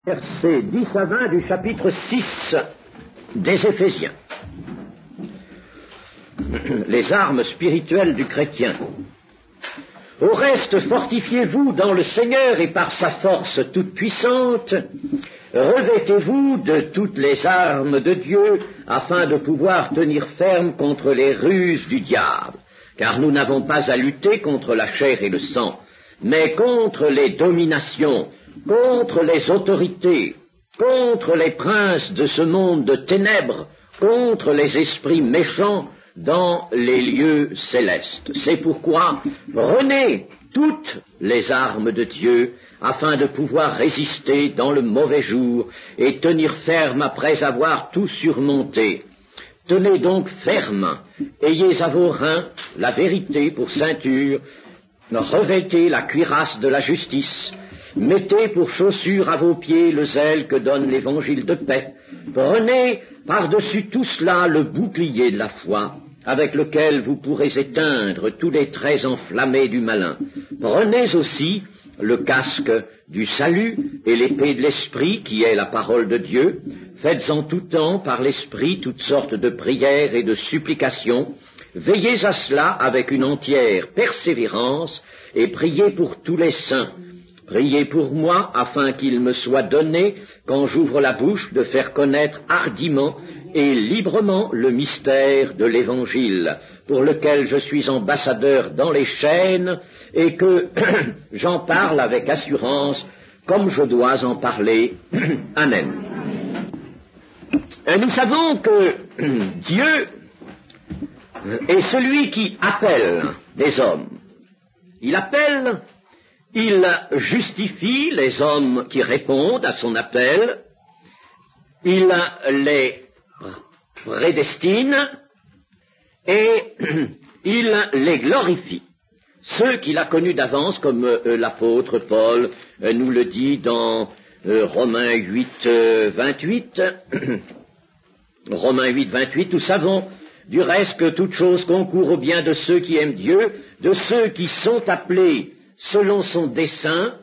Versets 10 à 20 du chapitre 6 des Éphésiens. Les armes spirituelles du chrétien. Au reste, fortifiez-vous dans le Seigneur et par sa force toute puissante, revêtez-vous de toutes les armes de Dieu afin de pouvoir tenir ferme contre les ruses du diable. Car nous n'avons pas à lutter contre la chair et le sang, mais contre les dominations, contre les autorités, contre les princes de ce monde de ténèbres, contre les esprits méchants dans les lieux célestes. C'est pourquoi prenez toutes les armes de Dieu afin de pouvoir résister dans le mauvais jour et tenir ferme après avoir tout surmonté. Tenez donc ferme, ayez à vos reins la vérité pour ceinture, revêtez la cuirasse de la justice, mettez pour chaussure à vos pieds le zèle que donne l'évangile de paix, prenez par-dessus tout cela le bouclier de la foi, avec lequel vous pourrez éteindre tous les traits enflammés du malin. Prenez aussi le casque du salut et l'épée de l'esprit qui est la parole de Dieu. Faites en tout temps par l'esprit toutes sortes de prières et de supplications. Veillez à cela avec une entière persévérance et priez pour tous les saints. Priez pour moi afin qu'il me soit donné, quand j'ouvre la bouche, de faire connaître hardiment et librement le mystère de l'Évangile, pour lequel je suis ambassadeur dans les chaînes et que j'en parle avec assurance, comme je dois en parler. Amen. Nous savons que Dieu est celui qui appelle des hommes. Il appelle, il justifie les hommes qui répondent à son appel, il les prédestine et il les glorifie. Ceux qu'il a connus d'avance, comme l'apôtre Paul nous le dit dans Romains 8, 28, Romains 8, 28, nous savons du reste que toute chose concourt au bien de ceux qui aiment Dieu, de ceux qui sont appelés selon son dessein,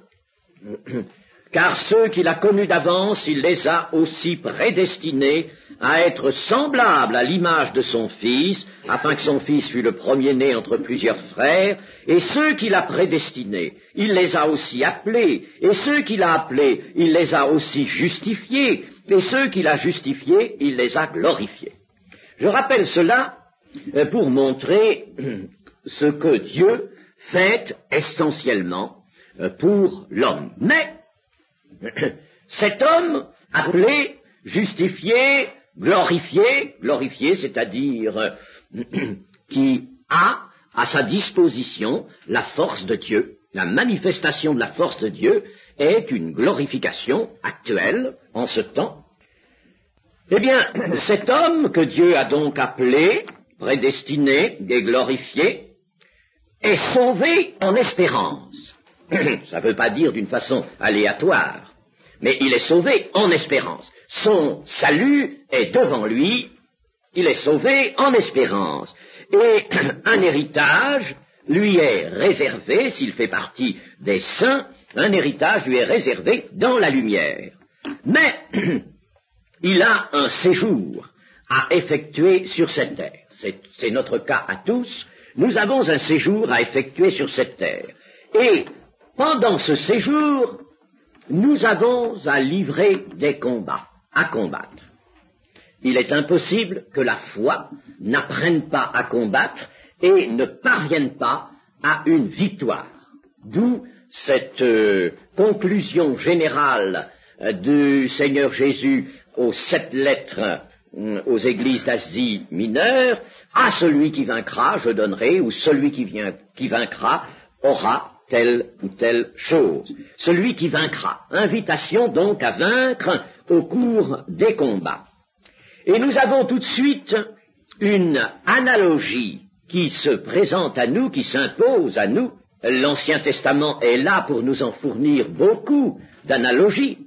car ceux qu'il a connus d'avance, il les a aussi prédestinés à être semblables à l'image de son Fils, afin que son Fils fût le premier-né entre plusieurs frères, et ceux qu'il a prédestinés, il les a aussi appelés, et ceux qu'il a appelés, il les a aussi justifiés, et ceux qu'il a justifiés, il les a glorifiés. Je rappelle cela pour montrer ce que Dieu fait essentiellement pour l'homme. Mais cet homme appelé, justifié, glorifié, c'est-à-dire qui a à sa disposition la force de Dieu, la manifestation de la force de Dieu est une glorification actuelle en ce temps. Eh bien, cet homme que Dieu a donc appelé, prédestiné et glorifié, est sauvé en espérance. Ça ne veut pas dire d'une façon aléatoire, mais il est sauvé en espérance. Son salut est devant lui, il est sauvé en espérance. Et un héritage lui est réservé, s'il fait partie des saints, un héritage lui est réservé dans la lumière. Mais il a un séjour à effectuer sur cette terre. C'est notre cas à tous. Nous avons un séjour à effectuer sur cette terre. Et pendant ce séjour, nous avons à livrer des combats, à combattre. Il est impossible que la foi n'apprenne pas à combattre et ne parvienne pas à une victoire. D'où cette conclusion générale du Seigneur Jésus aux 7 lettres aux églises d'Asie mineure, à celui qui vaincra, je donnerai, ou celui qui vaincra aura telle ou telle chose. Celui qui vaincra. Invitation donc à vaincre au cours des combats. Et nous avons tout de suite une analogie qui se présente à nous, qui s'impose à nous. L'Ancien Testament est là pour nous en fournir beaucoup d'analogies.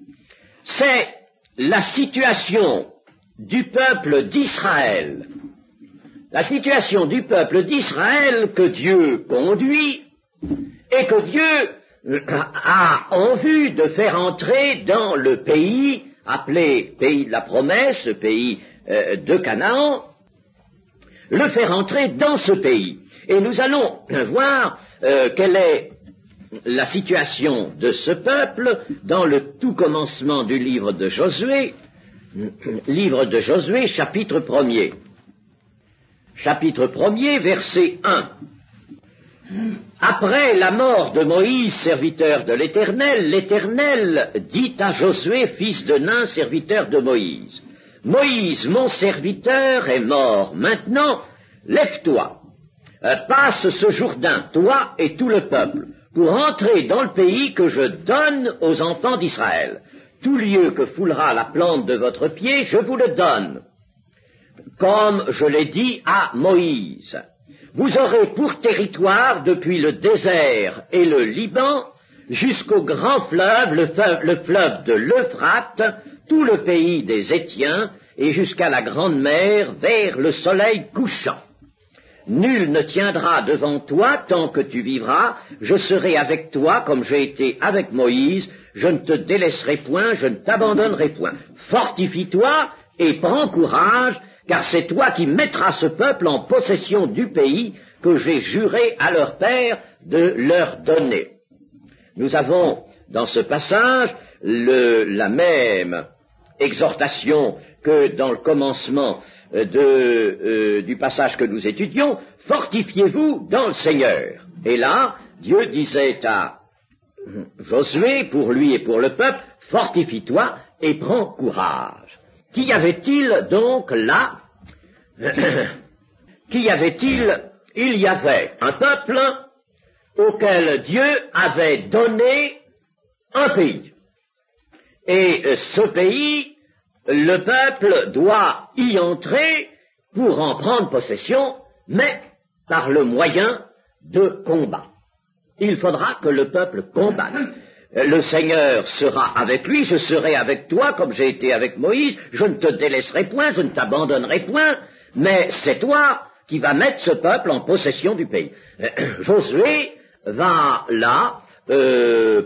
C'est la situation du peuple d'Israël. La situation du peuple d'Israël que Dieu conduit et que Dieu a en vue de faire entrer dans le pays appelé pays de la promesse, le pays de Canaan, le faire entrer dans ce pays. Et nous allons voir quelle est la situation de ce peuple dans le tout commencement du livre de Josué, chapitre 1er. Chapitre 1er, verset 1. Après la mort de Moïse, serviteur de l'Éternel, l'Éternel dit à Josué, fils de Nun, serviteur de Moïse, « Moïse, mon serviteur, est mort. Maintenant, lève-toi, passe ce Jourdain, toi et tout le peuple, pour entrer dans le pays que je donne aux enfants d'Israël. Tout lieu que foulera la plante de votre pied, je vous le donne, comme je l'ai dit à Moïse. Vous aurez pour territoire depuis le désert et le Liban jusqu'au grand fleuve, le fleuve de l'Euphrate, tout le pays des Hétiens et jusqu'à la grande mer vers le soleil couchant. Nul ne tiendra devant toi tant que tu vivras, je serai avec toi comme j'ai été avec Moïse, je ne te délaisserai point, je ne t'abandonnerai point. Fortifie-toi et prends courage, car c'est toi qui mettras ce peuple en possession du pays que j'ai juré à leur père de leur donner. Nous avons dans ce passage la même exhortation que dans le commencement du passage que nous étudions, fortifiez-vous dans le Seigneur. Et là, Dieu disait à Josué, pour lui et pour le peuple, fortifie-toi et prends courage. Qu'y avait-il donc là? Qu'y avait-il? Il y avait un peuple auquel Dieu avait donné un pays. Et ce pays, le peuple doit y entrer pour en prendre possession, mais par le moyen de combat. Il faudra que le peuple combatte. Le Seigneur sera avec lui, je serai avec toi comme j'ai été avec Moïse, je ne te délaisserai point, je ne t'abandonnerai point, mais c'est toi qui vas mettre ce peuple en possession du pays. Josué va là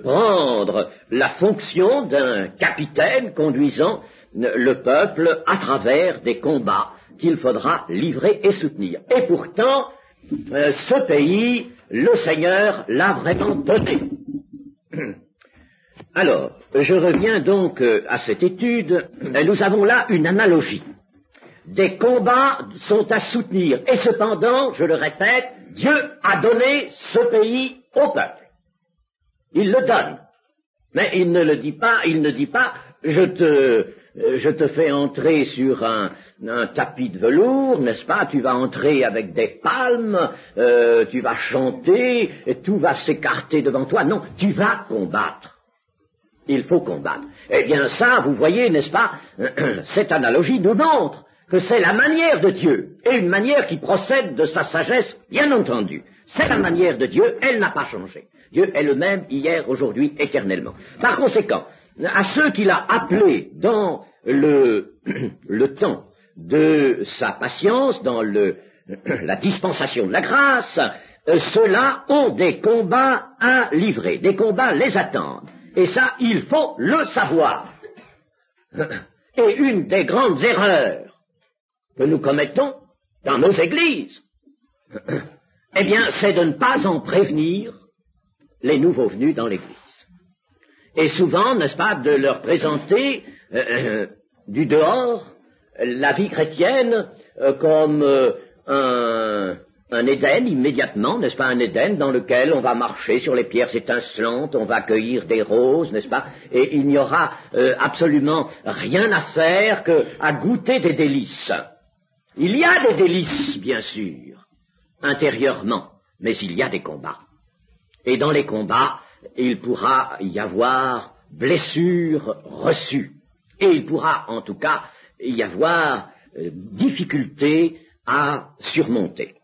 prendre la fonction d'un capitaine conduisant le peuple à travers des combats qu'il faudra livrer et soutenir. Et pourtant, ce pays, le Seigneur l'a vraiment donné. Alors, je reviens donc à cette étude. Nous avons là une analogie. Des combats sont à soutenir. Et cependant, je le répète, Dieu a donné ce pays au peuple. Il le donne. Mais il ne dit pas, je te fais entrer sur un tapis de velours, n'est-ce pas? Tu vas entrer avec des palmes, tu vas chanter, et tout va s'écarter devant toi. Non, tu vas combattre. Il faut combattre. Eh bien ça, vous voyez, n'est-ce pas, cette analogie nous montre que c'est la manière de Dieu, et une manière qui procède de sa sagesse, bien entendu. C'est la manière de Dieu, elle n'a pas changé. Dieu est le même hier, aujourd'hui, éternellement. Par conséquent, à ceux qu'il a appelés dans le temps de sa patience, dans la dispensation de la grâce, ceux-là ont des combats à livrer, des combats les attendent. Et ça, il faut le savoir. Et une des grandes erreurs que nous commettons dans nos églises, eh bien, c'est de ne pas en prévenir les nouveaux venus dans l'église. Et souvent, n'est-ce pas, de leur présenter du dehors la vie chrétienne comme un Éden immédiatement, n'est-ce pas, un Éden dans lequel on va marcher sur les pierres étincelantes, on va cueillir des roses, n'est-ce pas, et il n'y aura absolument rien à faire qu'à goûter des délices. Il y a des délices, bien sûr, intérieurement, mais il y a des combats. Et dans les combats, il pourra y avoir blessures reçues. Et il pourra, en tout cas, y avoir difficultés à surmonter.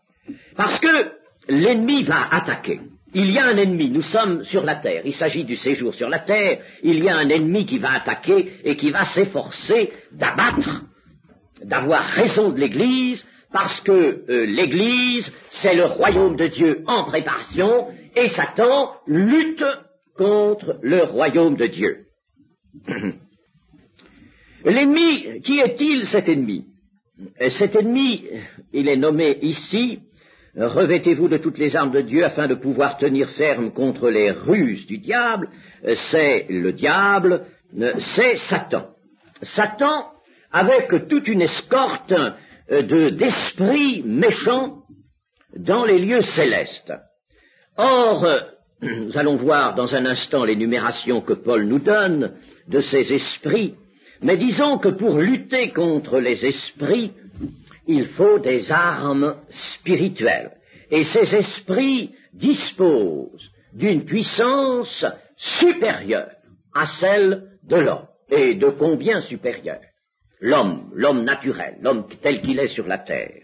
Parce que l'ennemi va attaquer. Il y a un ennemi, nous sommes sur la terre, il s'agit du séjour sur la terre, il y a un ennemi qui va attaquer et qui va s'efforcer d'abattre, d'avoir raison de l'Église, parce que l'Église, c'est le royaume de Dieu en préparation, et Satan lutte contre le royaume de Dieu. L'ennemi, qui est-il cet ennemi? Cet ennemi, il est nommé ici, revêtez-vous de toutes les armes de Dieu afin de pouvoir tenir ferme contre les ruses du diable. C'est le diable, c'est Satan. Satan, avec toute une escorte d'esprits méchants dans les lieux célestes. Or, nous allons voir dans un instant l'énumération que Paul nous donne de ces esprits, mais disons que pour lutter contre les esprits, il faut des armes spirituelles. Et ces esprits disposent d'une puissance supérieure à celle de l'homme. Et de combien supérieure? L'homme naturel, l'homme tel qu'il est sur la terre.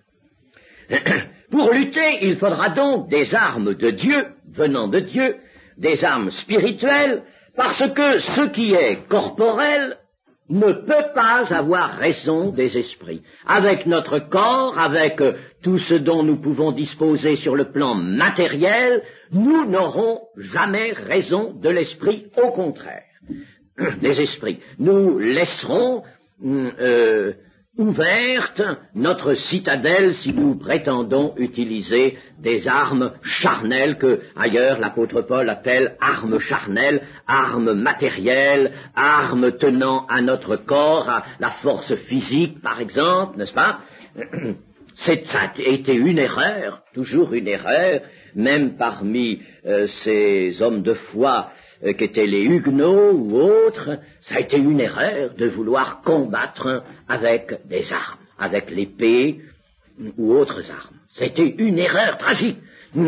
Pour lutter, il faudra donc des armes de Dieu, venant de Dieu, des armes spirituelles, parce que ce qui est corporel ne peut pas avoir raison des esprits. Avec notre corps, avec tout ce dont nous pouvons disposer sur le plan matériel, nous n'aurons jamais raison de l'esprit, au contraire. Les esprits. Nous laisserons ouverte notre citadelle si nous prétendons utiliser des armes charnelles que ailleurs l'apôtre Paul appelle armes charnelles, armes matérielles, armes tenant à notre corps, à la force physique par exemple, n'est-ce pas? Ça a été une erreur, toujours une erreur, même parmi ces hommes de foi qu'étaient les Huguenots ou autres, ça a été une erreur de vouloir combattre avec des armes, avec l'épée ou autres armes. C'était une erreur tragique.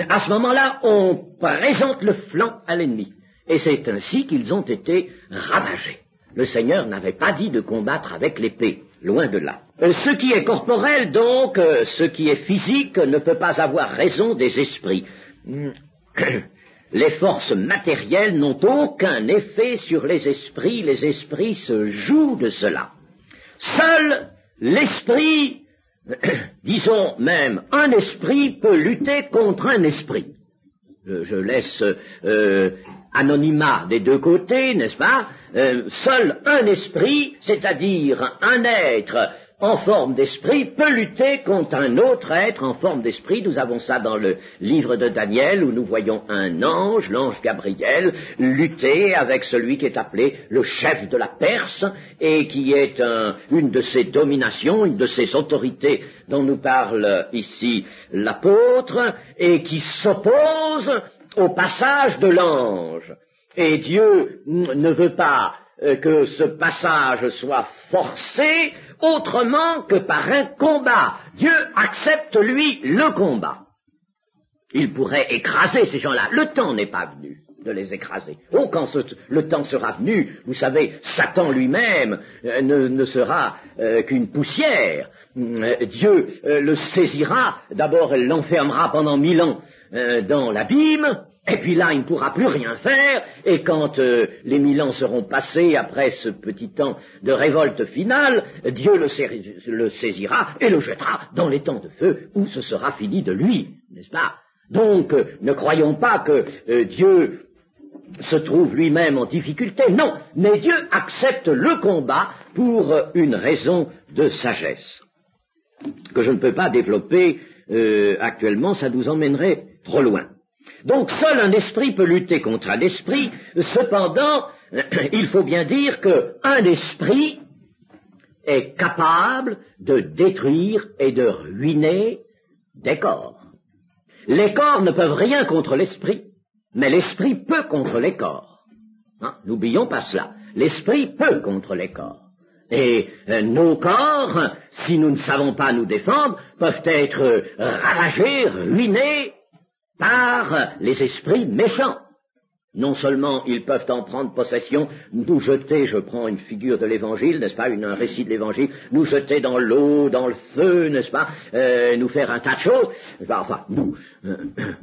À ce moment-là, on présente le flanc à l'ennemi. Et c'est ainsi qu'ils ont été ravagés. Le Seigneur n'avait pas dit de combattre avec l'épée, loin de là. Ce qui est corporel, donc, ce qui est physique, ne peut pas avoir raison des esprits. Les forces matérielles n'ont aucun effet sur les esprits se jouent de cela. Seul l'esprit, disons même un esprit, peut lutter contre un esprit. Je laisse anonymat des deux côtés, n'est-ce pas? Seul un esprit, c'est-à-dire un être en forme d'esprit, peut lutter contre un autre être en forme d'esprit. Nous avons ça dans le livre de Daniel, où nous voyons un ange, l'ange Gabriel, lutter avec celui qui est appelé le chef de la Perse, et qui est une de ses dominations, une de ses autorités dont nous parle ici l'apôtre, et qui s'oppose au passage de l'ange. Et Dieu ne veut pas que ce passage soit forcé autrement que par un combat. Dieu accepte, lui, le combat. Il pourrait écraser ces gens-là. Le temps n'est pas venu de les écraser. Oh, quand le temps sera venu, vous savez, Satan lui-même ne sera qu'une poussière. Dieu le saisira, d'abord il l'enfermera pendant 1000 ans dans l'abîme, et puis là il ne pourra plus rien faire, et quand les 1000 ans seront passés, après ce petit temps de révolte finale, Dieu le saisira et le jettera dans les temps de feu, où ce sera fini de lui, n'est-ce pas? Donc, ne croyons pas que Dieu se trouve lui-même en difficulté, non, mais Dieu accepte le combat pour une raison de sagesse, que je ne peux pas développer actuellement, ça nous emmènerait trop loin. Donc seul un esprit peut lutter contre un esprit, cependant, il faut bien dire qu'un esprit est capable de détruire et de ruiner des corps. Les corps ne peuvent rien contre l'esprit, mais l'esprit peut contre les corps. N'oublions pas cela. L'esprit peut contre les corps. Et nos corps, si nous ne savons pas nous défendre, peuvent être ravagés, ruinés par les esprits méchants. Non seulement ils peuvent en prendre possession, nous jeter, je prends une figure de l'évangile, n'est-ce pas, un récit de l'évangile, nous jeter dans l'eau, dans le feu, n'est-ce pas, nous faire un tas de choses, enfin, nous,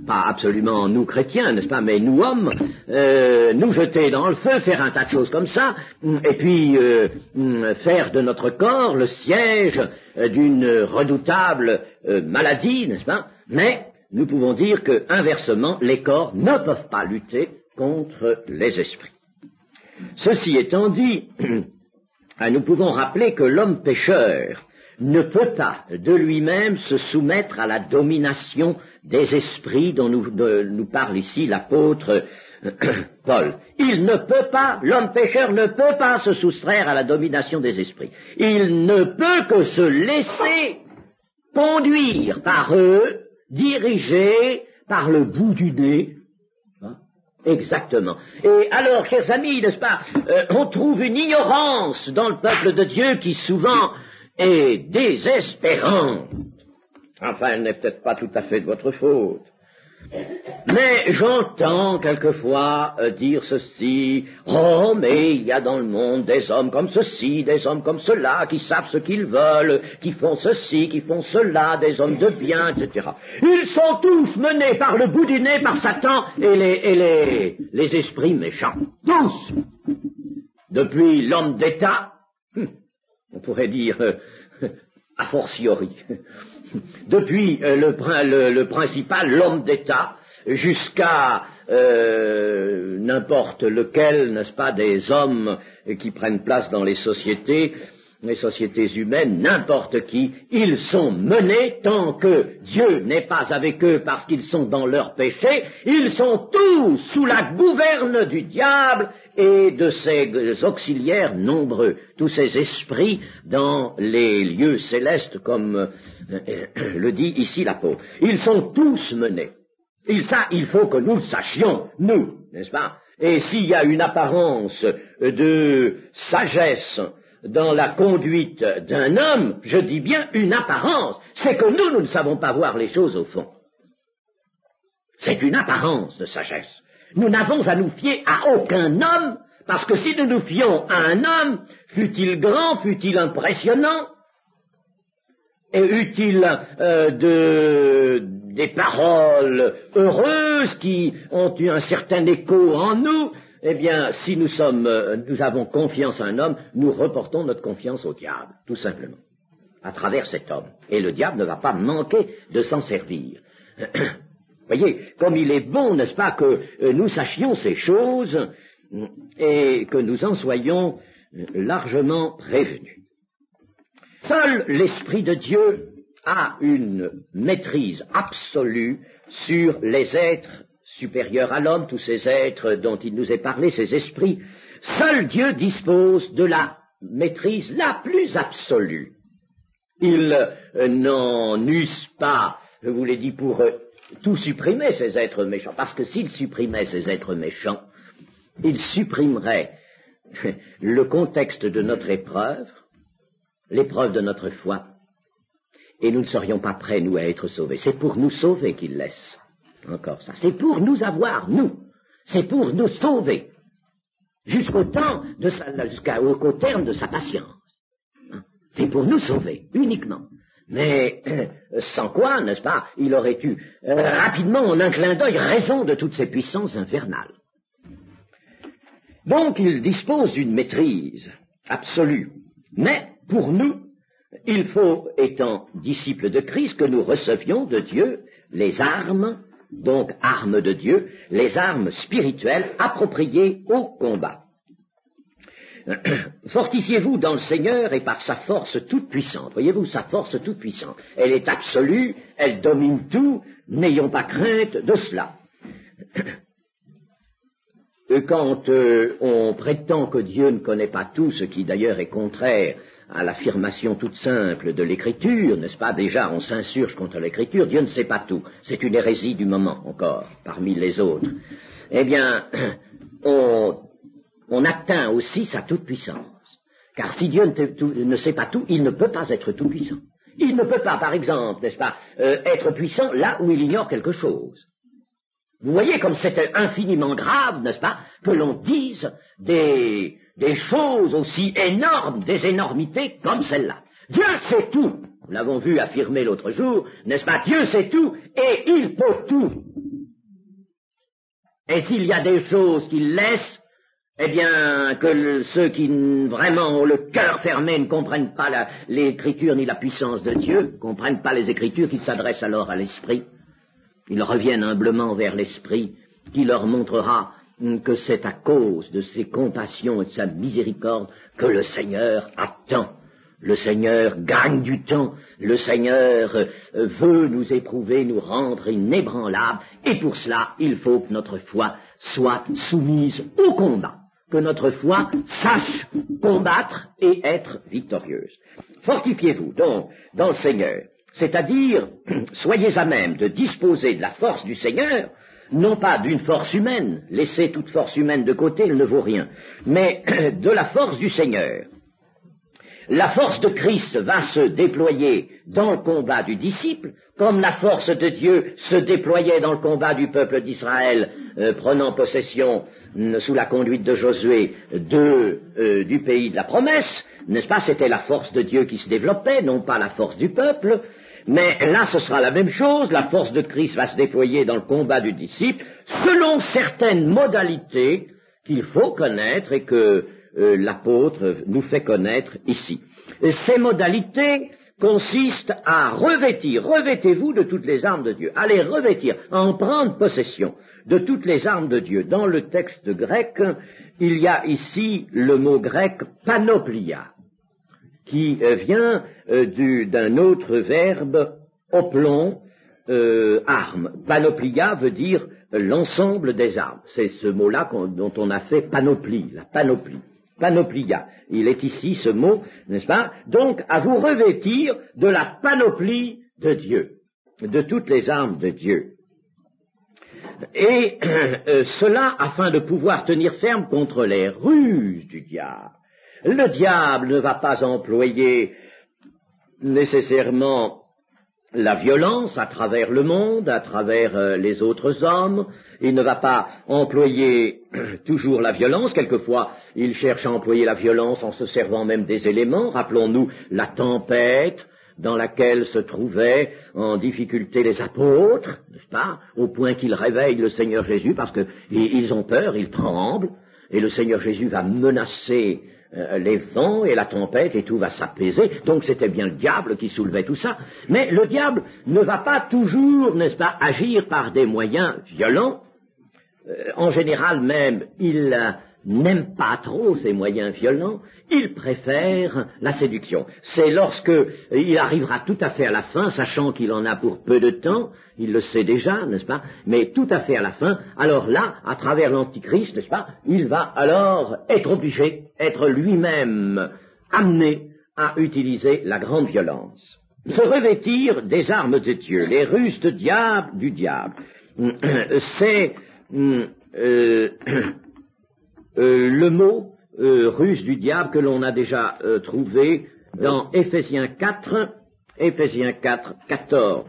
pas absolument nous chrétiens, n'est-ce pas, mais nous hommes, nous jeter dans le feu, faire un tas de choses comme ça, et puis faire de notre corps le siège d'une redoutable maladie, n'est-ce pas, mais nous pouvons dire que, inversement, les corps ne peuvent pas lutter contre les esprits. Ceci étant dit, nous pouvons rappeler que l'homme pécheur ne peut pas de lui-même se soumettre à la domination des esprits dont nous parle ici l'apôtre Paul. Il ne peut pas, l'homme pécheur ne peut pas se soustraire à la domination des esprits. Il ne peut que se laisser conduire par eux, dirigé par le bout du nez. Exactement. Et alors, chers amis, n'est-ce pas, on trouve une ignorance dans le peuple de Dieu qui souvent est désespérante. Enfin, elle n'est peut-être pas tout à fait de votre faute. Mais j'entends quelquefois dire ceci: oh, mais il y a dans le monde des hommes comme ceci, des hommes comme cela, qui savent ce qu'ils veulent, qui font ceci, qui font cela, des hommes de bien, etc. Ils sont tous menés par le bout du nez par Satan et les esprits méchants. Tous. Depuis l'homme d'État, on pourrait dire a fortiori, depuis le principal, l'homme d'État, jusqu'à n'importe lequel, n'est-ce pas, des hommes qui prennent place dans les sociétés humaines, n'importe qui, ils sont menés tant que Dieu n'est pas avec eux parce qu'ils sont dans leur péché, ils sont tous sous la gouverne du diable et de ses auxiliaires nombreux, tous ces esprits dans les lieux célestes, comme le dit ici l'apôtre. Ils sont tous menés. Il faut que nous le sachions, nous, n'est-ce pas? Et s'il y a une apparence de sagesse dans la conduite d'un homme, je dis bien une apparence, c'est que nous ne savons pas voir les choses au fond. C'est une apparence de sagesse. Nous n'avons à nous fier à aucun homme, parce que si nous nous fions à un homme, fût-il grand, fût-il impressionnant, et eût-il des paroles heureuses qui ont eu un certain écho en nous, eh bien, si nous avons confiance à un homme, nous reportons notre confiance au diable, tout simplement, à travers cet homme. Et le diable ne va pas manquer de s'en servir. Voyez, comme il est bon, n'est-ce pas, que nous sachions ces choses et que nous en soyons largement prévenus. Seul l'Esprit de Dieu a une maîtrise absolue sur les êtres supérieurs à l'homme, tous ces êtres dont il nous est parlé, ces esprits. Seul Dieu dispose de la maîtrise la plus absolue. Il n'en use pas, je vous l'ai dit, pour tout supprimer, ces êtres méchants, parce que s'il supprimait ces êtres méchants, il supprimerait le contexte de notre épreuve, l'épreuve de notre foi, et nous ne serions pas prêts, nous, à être sauvés. C'est pour nous sauver qu'il laisse encore ça. C'est pour nous avoir, nous. C'est pour nous sauver. Jusqu'au terme de sa patience. C'est pour nous sauver, uniquement. Mais sans quoi, n'est-ce pas, il aurait eu rapidement, en un clin d'œil, raison de toutes ces puissances infernales. Donc il dispose d'une maîtrise absolue. Mais pour nous, il faut, étant disciples de Christ, que nous recevions de Dieu les armes, donc armes de Dieu, les armes spirituelles appropriées au combat. Fortifiez-vous dans le Seigneur et par sa force toute puissante. Voyez-vous, sa force toute puissante. Elle est absolue, elle domine tout, n'ayons pas crainte de cela. Quand on prétend que Dieu ne connaît pas tout, ce qui d'ailleurs est contraire à l'affirmation toute simple de l'Écriture, n'est-ce pas? Déjà, on s'insurge contre l'Écriture, Dieu ne sait pas tout. C'est une hérésie du moment, encore, parmi les autres. Eh bien, on atteint aussi sa toute-puissance. Car si Dieu ne sait pas tout, il ne peut pas être tout-puissant. Il ne peut pas, par exemple, n'est-ce pas, être puissant là où il ignore quelque chose. Vous voyez comme c'est infiniment grave, n'est-ce pas, que l'on dise des choses aussi énormes, des énormités comme celle-là. Dieu sait tout. Nous l'avons vu affirmer l'autre jour, n'est-ce pas, Dieu sait tout et il peut tout. Et s'il y a des choses qu'il laisse, eh bien, que ceux qui vraiment ont le cœur fermé ne comprennent pas l'Écriture ni la puissance de Dieu, ne comprennent pas les Écritures, qu'ils s'adressent alors à l'Esprit. Ils reviennent humblement vers l'Esprit, qui leur montrera que c'est à cause de ses compassions et de sa miséricorde que le Seigneur attend. Le Seigneur gagne du temps, le Seigneur veut nous éprouver, nous rendre inébranlables, et pour cela, il faut que notre foi soit soumise au combat, que notre foi sache combattre et être victorieuse. Fortifiez-vous donc dans le Seigneur, c'est-à-dire, soyez à même de disposer de la force du Seigneur, non pas d'une force humaine, laissez toute force humaine de côté, elle ne vaut rien, mais de la force du Seigneur. La force de Christ va se déployer dans le combat du disciple, comme la force de Dieu se déployait dans le combat du peuple d'Israël, prenant possession, sous la conduite de Josué, du pays de la promesse, n'est-ce pas? C'était la force de Dieu qui se développait, non pas la force du peuple. Mais là, ce sera la même chose, la force de Christ va se déployer dans le combat du disciple, selon certaines modalités qu'il faut connaître et que l'apôtre nous fait connaître ici. Et ces modalités consistent à revêtez-vous de toutes les armes de Dieu, allez revêtir, à en prendre possession de toutes les armes de Dieu. Dans le texte grec, il y a ici le mot grec panoplia, qui vient d'un autre verbe, oplon, arme. Panoplia veut dire l'ensemble des armes. C'est ce mot-là dont on a fait panoplie, la panoplie. Panoplia. Il est ici ce mot, n'est-ce pas? Donc, à vous revêtir de la panoplie de Dieu, de toutes les armes de Dieu. Et cela afin de pouvoir tenir ferme contre les ruses du diable. Le diable ne va pas employer nécessairement la violence à travers le monde, à travers les autres hommes. Il ne va pas employer toujours la violence. Quelquefois, il cherche à employer la violence en se servant même des éléments. Rappelons-nous la tempête dans laquelle se trouvaient en difficulté les apôtres, n'est-ce pas, au point qu'ils réveillent le Seigneur Jésus parce qu'ils ont peur, ils tremblent, et le Seigneur Jésus va menacer les vents et la tempête et tout va s'apaiser. Donc c'était bien le diable qui soulevait tout ça. Mais le diable ne va pas toujours, n'est-ce pas, agir par des moyens violents. En général même, il n'aime pas trop ces moyens violents. Il préfère la séduction. C'est lorsque il arrivera tout à fait à la fin, sachant qu'il en a pour peu de temps, il le sait déjà, n'est-ce pas, mais tout à fait à la fin, alors là, à travers l'Antichrist, n'est-ce pas, il va alors être obligé, être lui-même amené à utiliser la grande violence. Se revêtir des armes de Dieu, les ruses du diable, c'est le mot ruse du diable que l'on a déjà trouvé dans Éphésiens 4, 14.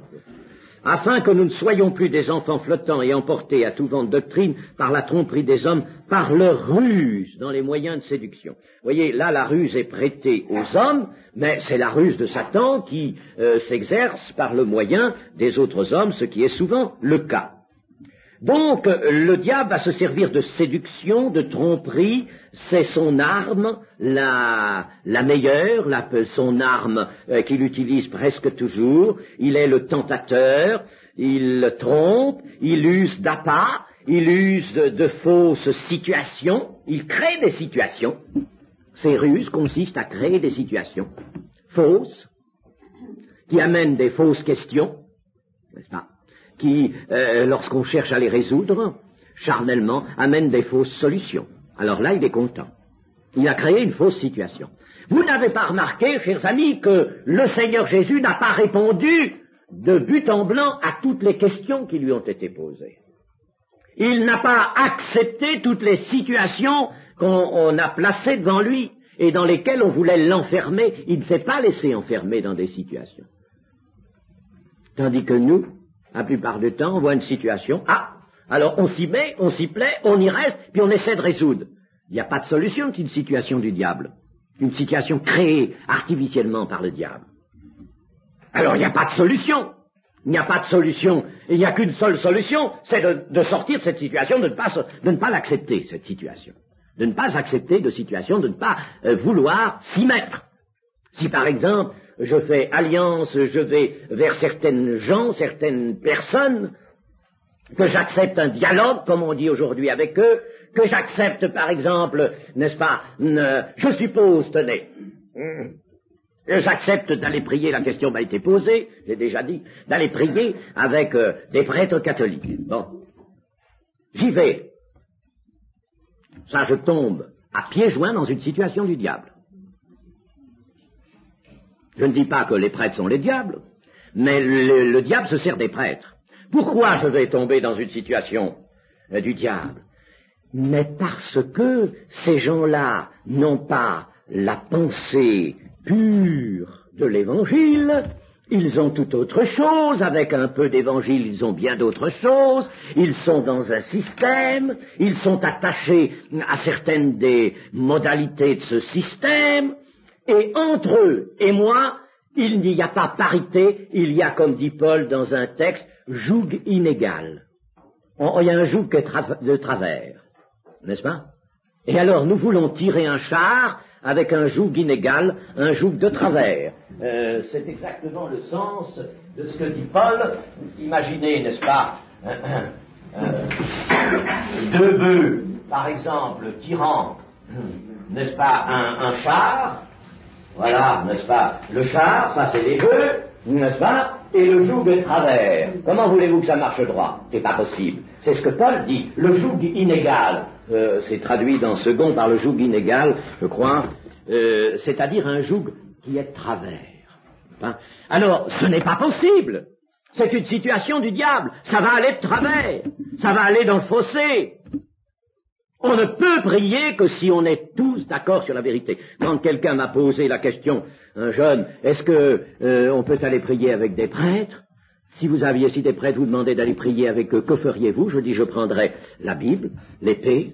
Afin que nous ne soyons plus des enfants flottants et emportés à tout vent de doctrine par la tromperie des hommes, par leur ruse dans les moyens de séduction. Vous voyez, là la ruse est prêtée aux hommes, mais c'est la ruse de Satan qui s'exerce par le moyen des autres hommes, ce qui est souvent le cas. Donc, le diable va se servir de séduction, de tromperie, c'est son arme, la meilleure, son arme qu'il utilise presque toujours. Il est le tentateur, il trompe, il use d'appât, il use de fausses situations, il crée des situations. Ces ruses consistent à créer des situations fausses, qui amènent des fausses questions, n'est-ce pas? Qui, lorsqu'on cherche à les résoudre, charnellement, amène des fausses solutions. Alors là, il est content. Il a créé une fausse situation. Vous n'avez pas remarqué, chers amis, que le Seigneur Jésus n'a pas répondu de but en blanc à toutes les questions qui lui ont été posées. Il n'a pas accepté toutes les situations qu'on a placées devant lui et dans lesquelles on voulait l'enfermer. Il ne s'est pas laissé enfermer dans des situations. Tandis que nous, la plupart du temps, on voit une situation, alors on s'y met, on s'y plaît, on y reste, puis on essaie de résoudre. Il n'y a pas de solution qu'une situation du diable, une situation créée artificiellement par le diable. Alors il n'y a pas de solution. Il n'y a pas de solution. Il n'y a qu'une seule solution, c'est de sortir de cette situation, de ne pas l'accepter, cette situation. De ne pas accepter de situation, de ne pas vouloir s'y mettre. Si par exemple, je fais alliance, je vais vers certaines gens, certaines personnes, que j'accepte un dialogue, comme on dit aujourd'hui avec eux, que j'accepte par exemple, n'est-ce pas, je suppose, tenez, j'accepte d'aller prier, la question m'a été posée, j'ai déjà dit, d'aller prier avec des prêtres catholiques. Bon, j'y vais. Ça, je tombe à pieds joints dans une situation du diable. Je ne dis pas que les prêtres sont les diables, mais le diable se sert des prêtres. Pourquoi je vais tomber dans une situation du diable? Mais parce que ces gens-là n'ont pas la pensée pure de l'Évangile, ils ont tout autre chose, avec un peu d'Évangile, ils ont bien d'autres choses, ils sont dans un système, ils sont attachés à certaines des modalités de ce système, et entre eux et moi, il n'y a pas parité, il y a, comme dit Paul dans un texte, joug inégal. Il y a un joug de travers, n'est-ce pas? Et alors, nous voulons tirer un char avec un joug inégal, un joug de travers. C'est exactement le sens de ce que dit Paul. Imaginez, n'est-ce pas, deux bœufs, par exemple, tirant, n'est-ce pas, un char. Voilà, n'est-ce pas, le char, ça c'est les bœufs, n'est-ce pas, et le joug de travers. Comment voulez-vous que ça marche droit? C'est pas possible. C'est ce que Paul dit, le joug inégal. C'est traduit dans second par le joug inégal, je crois, c'est-à-dire un joug qui est de travers. Hein? Alors, ce n'est pas possible. C'est une situation du diable. Ça va aller de travers. Ça va aller dans le fossé. On ne peut prier que si on est tous d'accord sur la vérité. Quand quelqu'un m'a posé la question, un jeune, est-ce que on peut aller prier avec des prêtres? Si des prêtres vous demandaient d'aller prier avec eux, que feriez-vous? Je dis, je prendrais la Bible, l'épée,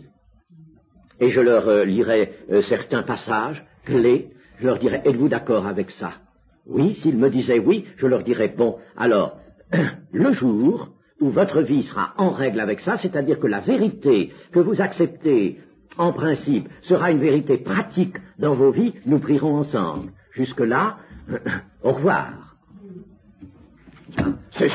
et je leur lirais certains passages clés. Je leur dirais, êtes-vous d'accord avec ça? Oui, s'ils me disaient oui, je leur dirais, bon, alors, le jour où votre vie sera en règle avec ça, c'est-à-dire que la vérité que vous acceptez, en principe, sera une vérité pratique dans vos vies, nous prierons ensemble. Jusque-là, au revoir. C'est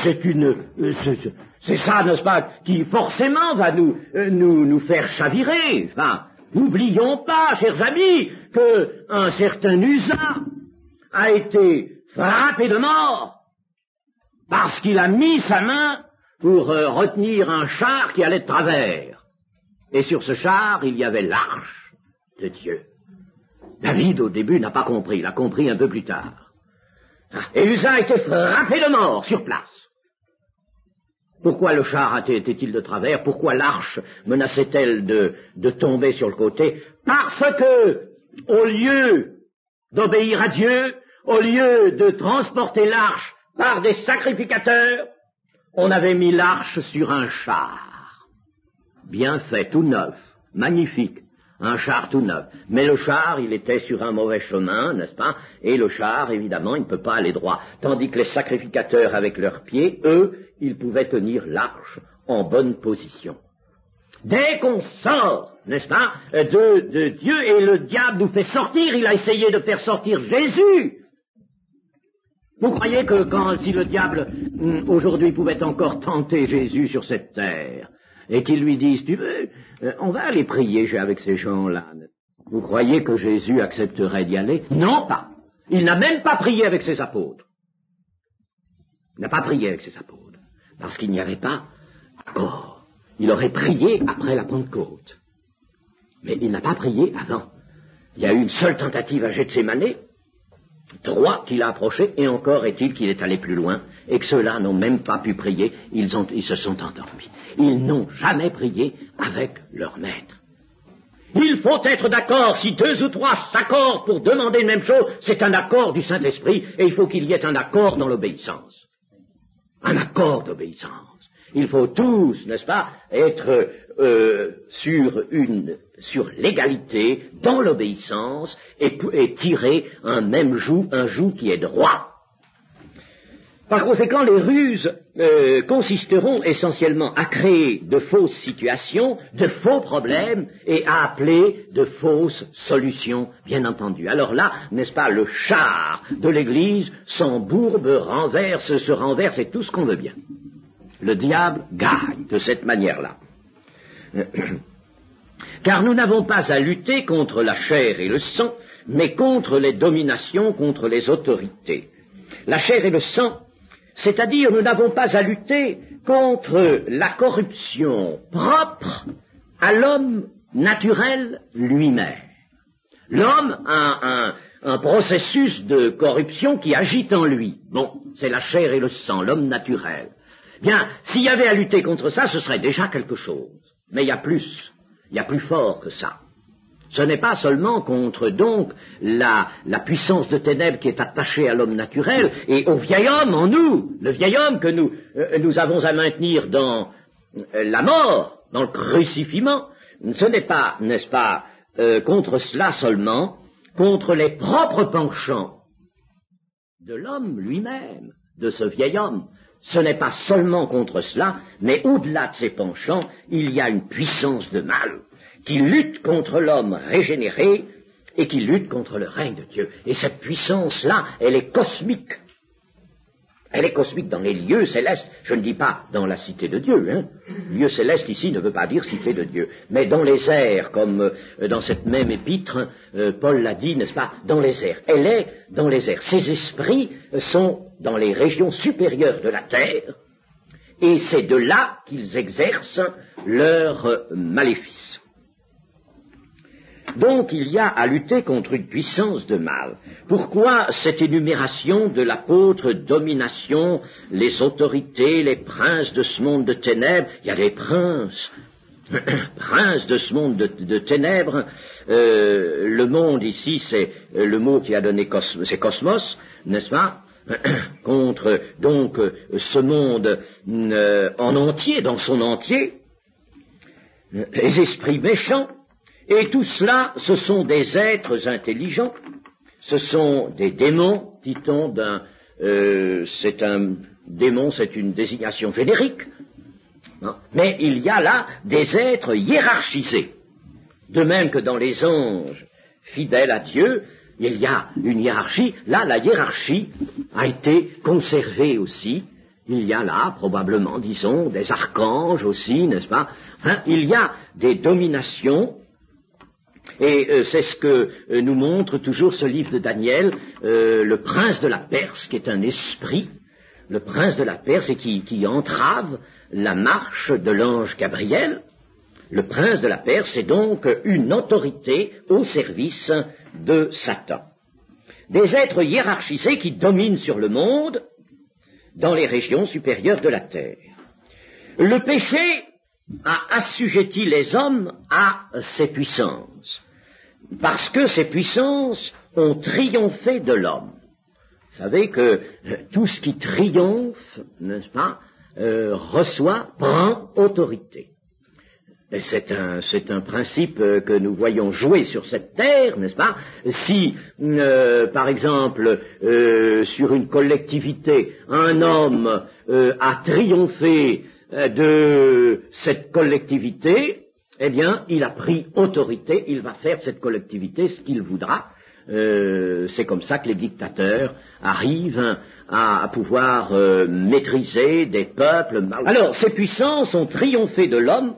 ça, n'est-ce pas, qui forcément va nous faire chavirer. Enfin, n'oublions pas, chers amis, qu'un certain Usa a été frappé de mort parce qu'il a mis sa main pour retenir un char qui allait de travers. Et sur ce char, il y avait l'arche de Dieu. David, au début, n'a pas compris, il a compris un peu plus tard. Et Usa a été frappé de mort sur place. Pourquoi le char était-il de travers? Pourquoi l'arche menaçait-elle de tomber sur le côté? Parce que, au lieu d'obéir à Dieu, au lieu de transporter l'arche par des sacrificateurs, on avait mis l'arche sur un char. Bien fait, tout neuf, magnifique. Un char tout neuf. Mais le char, il était sur un mauvais chemin, n'est-ce pas? Et le char, évidemment, il ne peut pas aller droit. Tandis que les sacrificateurs, avec leurs pieds, eux, ils pouvaient tenir l'arche en bonne position. Dès qu'on sort, n'est-ce pas, de Dieu, et le diable nous fait sortir, il a essayé de faire sortir Jésus. Vous croyez que si le diable, aujourd'hui, pouvait encore tenter Jésus sur cette terre, et qu'ils lui disent, tu veux, on va aller prier avec ces gens-là. Vous croyez que Jésus accepterait d'y aller? Non pas. Il n'a même pas prié avec ses apôtres. Il n'a pas prié avec ses apôtres, parce qu'il n'y avait pas accord. Il aurait prié après la Pentecôte. Mais il n'a pas prié avant. Il y a eu une seule tentative à Gethsémane, 3 qu'il a approchés, et encore est-il qu'il est allé plus loin, et que ceux-là n'ont même pas pu prier, ils se sont endormis. Ils n'ont jamais prié avec leur maître. Il faut être d'accord, si 2 ou 3 s'accordent pour demander une même chose, c'est un accord du Saint-Esprit, et il faut qu'il y ait un accord dans l'obéissance. Un accord d'obéissance. Il faut tous, n'est-ce pas, être sur l'égalité, dans l'obéissance, et tirer un même joug, un joug qui est droit. Par conséquent, les ruses consisteront essentiellement à créer de fausses situations, de faux problèmes, et à appeler de fausses solutions, bien entendu. Alors là, n'est-ce pas, le char de l'Église s'embourbe, se renverse, et tout ce qu'on veut bien. le diable gagne de cette manière-là. Car nous n'avons pas à lutter contre la chair et le sang, mais contre les dominations, contre les autorités. La chair et le sang, c'est-à-dire nous n'avons pas à lutter contre la corruption propre à l'homme naturel lui-même. L'homme a un processus de corruption qui agite en lui. Bon, c'est la chair et le sang, l'homme naturel. Bien, s'il y avait à lutter contre ça, ce serait déjà quelque chose. Mais il y a plus fort que ça. Ce n'est pas seulement contre, donc, la puissance de ténèbres qui est attachée à l'homme naturel et au vieil homme en nous, le vieil homme que nous avons à maintenir dans la mort, dans le crucifiement. Ce n'est pas, n'est-ce pas, contre cela seulement, contre les propres penchants de l'homme lui-même, de ce vieil homme. Ce n'est pas seulement contre cela, mais au-delà de ces penchants, il y a une puissance de mal qui lutte contre l'homme régénéré et qui lutte contre le règne de Dieu. Et cette puissance-là, elle est cosmique. Elle est cosmique dans les lieux célestes. Je ne dis pas dans la cité de Dieu. Lieu céleste ici ne veut pas dire cité de Dieu. Mais dans les airs, comme dans cette même épître, Paul l'a dit, n'est-ce pas, dans les airs. Elle est dans les airs. Ces esprits sont dans les régions supérieures de la terre, et c'est de là qu'ils exercent leur maléfice. Donc il y a à lutter contre une puissance de mal. Pourquoi cette énumération de l'apôtre, domination, les autorités, les princes de ce monde de ténèbres? Il y a des princes de ce monde de ténèbres. Le monde ici, c'est le mot qui a donné c'est cosmos, n'est-ce pas? Contre donc ce monde en entier, dans son entier, les esprits méchants. Et tout cela, ce sont des êtres intelligents, ce sont des démons, dit-on, c'est un démon, c'est une désignation générique, hein, mais il y a là des êtres hiérarchisés. De même que dans les anges fidèles à Dieu, il y a une hiérarchie. Là, la hiérarchie a été conservée aussi. Il y a là, probablement, disons, des archanges aussi, n'est-ce pas? Enfin, il y a des dominations. Et c'est ce que nous montre toujours ce livre de Daniel, le prince de la Perse, qui est un esprit, le prince de la Perse, et qui entrave la marche de l'ange Gabriel. Le prince de la Perse est donc une autorité au service de Satan. Des êtres hiérarchisés qui dominent sur le monde dans les régions supérieures de la terre. Le péché a assujetti les hommes à ces puissances, parce que ces puissances ont triomphé de l'homme. Vous savez que tout ce qui triomphe, n'est-ce pas, prend autorité. Et c'est un principe que nous voyons jouer sur cette terre, n'est-ce pas? Si, par exemple, sur une collectivité, un homme a triomphé de cette collectivité, eh bien, il a pris autorité, il va faire de cette collectivité ce qu'il voudra. C'est comme ça que les dictateurs arrivent à pouvoir maîtriser des peuples. Alors, ces puissances ont triomphé de l'homme,